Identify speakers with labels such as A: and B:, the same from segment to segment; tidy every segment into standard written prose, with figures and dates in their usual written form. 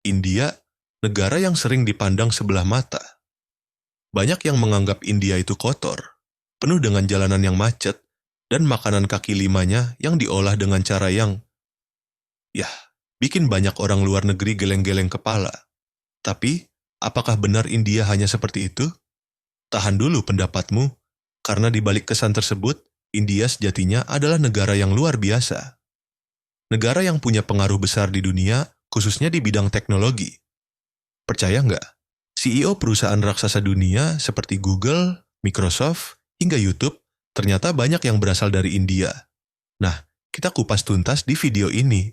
A: India, negara yang sering dipandang sebelah mata. Banyak yang menganggap India itu kotor, penuh dengan jalanan yang macet, dan makanan kaki limanya yang diolah dengan cara yang, yah, bikin banyak orang luar negeri geleng-geleng kepala. Tapi, apakah benar India hanya seperti itu? Tahan dulu pendapatmu, karena di balik kesan tersebut, India sejatinya adalah negara yang luar biasa. Negara yang punya pengaruh besar di dunia, khususnya di bidang teknologi. Percaya nggak? CEO perusahaan raksasa dunia seperti Google, Microsoft, hingga YouTube ternyata banyak yang berasal dari India. Nah, kita kupas tuntas di video ini.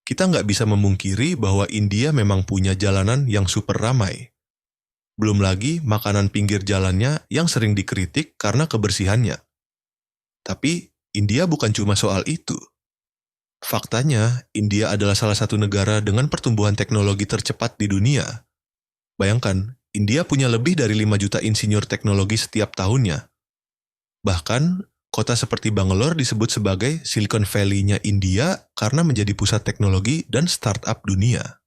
A: Kita nggak bisa memungkiri bahwa India memang punya jalanan yang super ramai. Belum lagi makanan pinggir jalannya yang sering dikritik karena kebersihannya. Tapi, India bukan cuma soal itu. Faktanya, India adalah salah satu negara dengan pertumbuhan teknologi tercepat di dunia. Bayangkan, India punya lebih dari 5 juta insinyur teknologi setiap tahunnya. Bahkan, kota seperti Bangalore disebut sebagai Silicon Valley-nya India karena menjadi pusat teknologi dan startup dunia.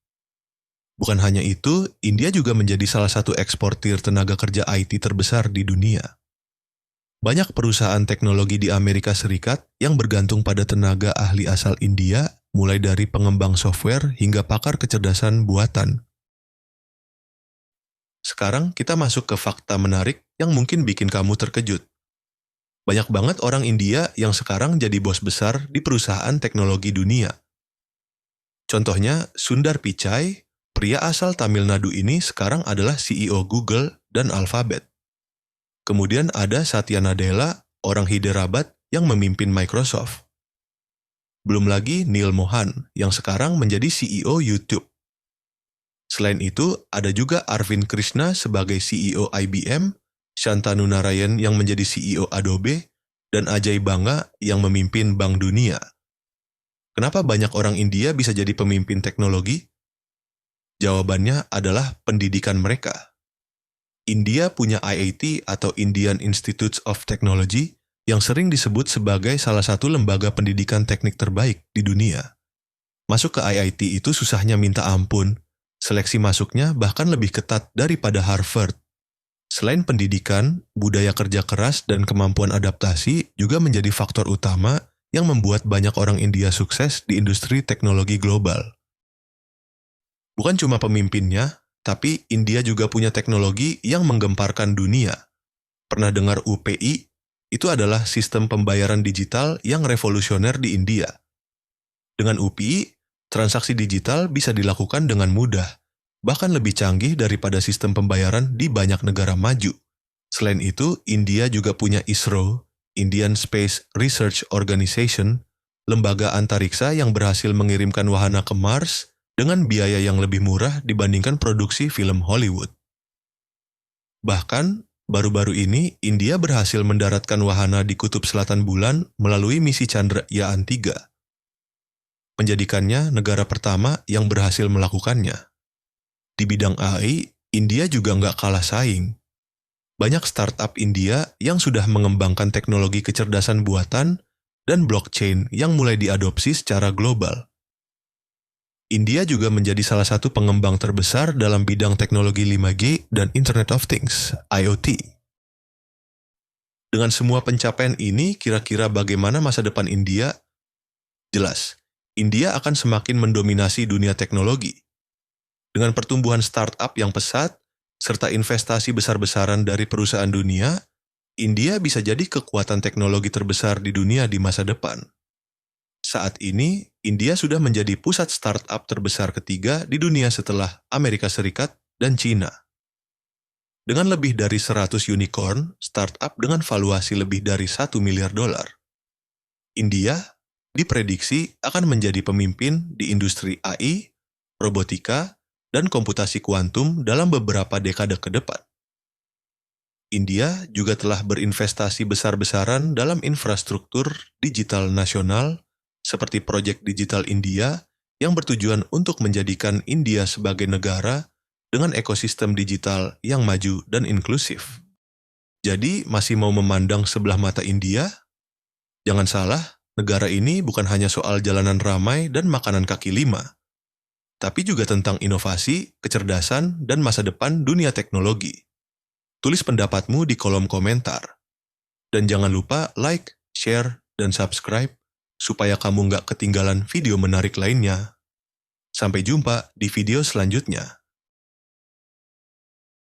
A: Bukan hanya itu, India juga menjadi salah satu eksportir tenaga kerja IT terbesar di dunia. Banyak perusahaan teknologi di Amerika Serikat yang bergantung pada tenaga ahli asal India, mulai dari pengembang software hingga pakar kecerdasan buatan. Sekarang kita masuk ke fakta menarik yang mungkin bikin kamu terkejut. Banyak banget orang India yang sekarang jadi bos besar di perusahaan teknologi dunia. Contohnya, Sundar Pichai, pria asal Tamil Nadu ini sekarang adalah CEO Google dan Alphabet. Kemudian ada Satya Nadella, orang Hyderabad yang memimpin Microsoft. Belum lagi Neil Mohan yang sekarang menjadi CEO YouTube. Selain itu, ada juga Arvind Krishna sebagai CEO IBM, Shantanu Narayan yang menjadi CEO Adobe, dan Ajay Banga yang memimpin Bank Dunia. Kenapa banyak orang India bisa jadi pemimpin teknologi? Jawabannya adalah pendidikan mereka. India punya IIT atau Indian Institutes of Technology yang sering disebut sebagai salah satu lembaga pendidikan teknik terbaik di dunia. Masuk ke IIT itu susahnya minta ampun. Seleksi masuknya bahkan lebih ketat daripada Harvard. Selain pendidikan, budaya kerja keras dan kemampuan adaptasi juga menjadi faktor utama yang membuat banyak orang India sukses di industri teknologi global. Bukan cuma pemimpinnya, tapi India juga punya teknologi yang menggemparkan dunia. Pernah dengar UPI? Itu adalah sistem pembayaran digital yang revolusioner di India. Dengan UPI, transaksi digital bisa dilakukan dengan mudah, bahkan lebih canggih daripada sistem pembayaran di banyak negara maju. Selain itu, India juga punya ISRO, Indian Space Research Organization, lembaga antariksa yang berhasil mengirimkan wahana ke Mars dengan biaya yang lebih murah dibandingkan produksi film Hollywood. Bahkan, baru-baru ini India berhasil mendaratkan wahana di Kutub Selatan Bulan melalui misi Chandrayaan-3, menjadikannya negara pertama yang berhasil melakukannya. Di bidang AI, India juga nggak kalah saing. Banyak startup India yang sudah mengembangkan teknologi kecerdasan buatan dan blockchain yang mulai diadopsi secara global. India juga menjadi salah satu pengembang terbesar dalam bidang teknologi 5G dan Internet of Things, IoT. Dengan semua pencapaian ini, kira-kira bagaimana masa depan India? Jelas, India akan semakin mendominasi dunia teknologi. Dengan pertumbuhan startup yang pesat, serta investasi besar-besaran dari perusahaan dunia, India bisa jadi kekuatan teknologi terbesar di dunia di masa depan. Saat ini, India sudah menjadi pusat startup terbesar ketiga di dunia setelah Amerika Serikat dan China. Dengan lebih dari 100 unicorn, startup dengan valuasi lebih dari $1 miliar, India diprediksi akan menjadi pemimpin di industri AI, robotika, dan komputasi kuantum dalam beberapa dekade ke depan. India juga telah berinvestasi besar-besaran dalam infrastruktur digital nasional seperti Proyek Digital India yang bertujuan untuk menjadikan India sebagai negara dengan ekosistem digital yang maju dan inklusif. Jadi, masih mau memandang sebelah mata India? Jangan salah, negara ini bukan hanya soal jalanan ramai dan makanan kaki lima. tapi juga tentang inovasi, kecerdasan, dan masa depan dunia teknologi. Tulis pendapatmu di kolom komentar. Dan jangan lupa like, share, dan subscribe supaya kamu nggak ketinggalan video menarik lainnya. Sampai jumpa di video selanjutnya.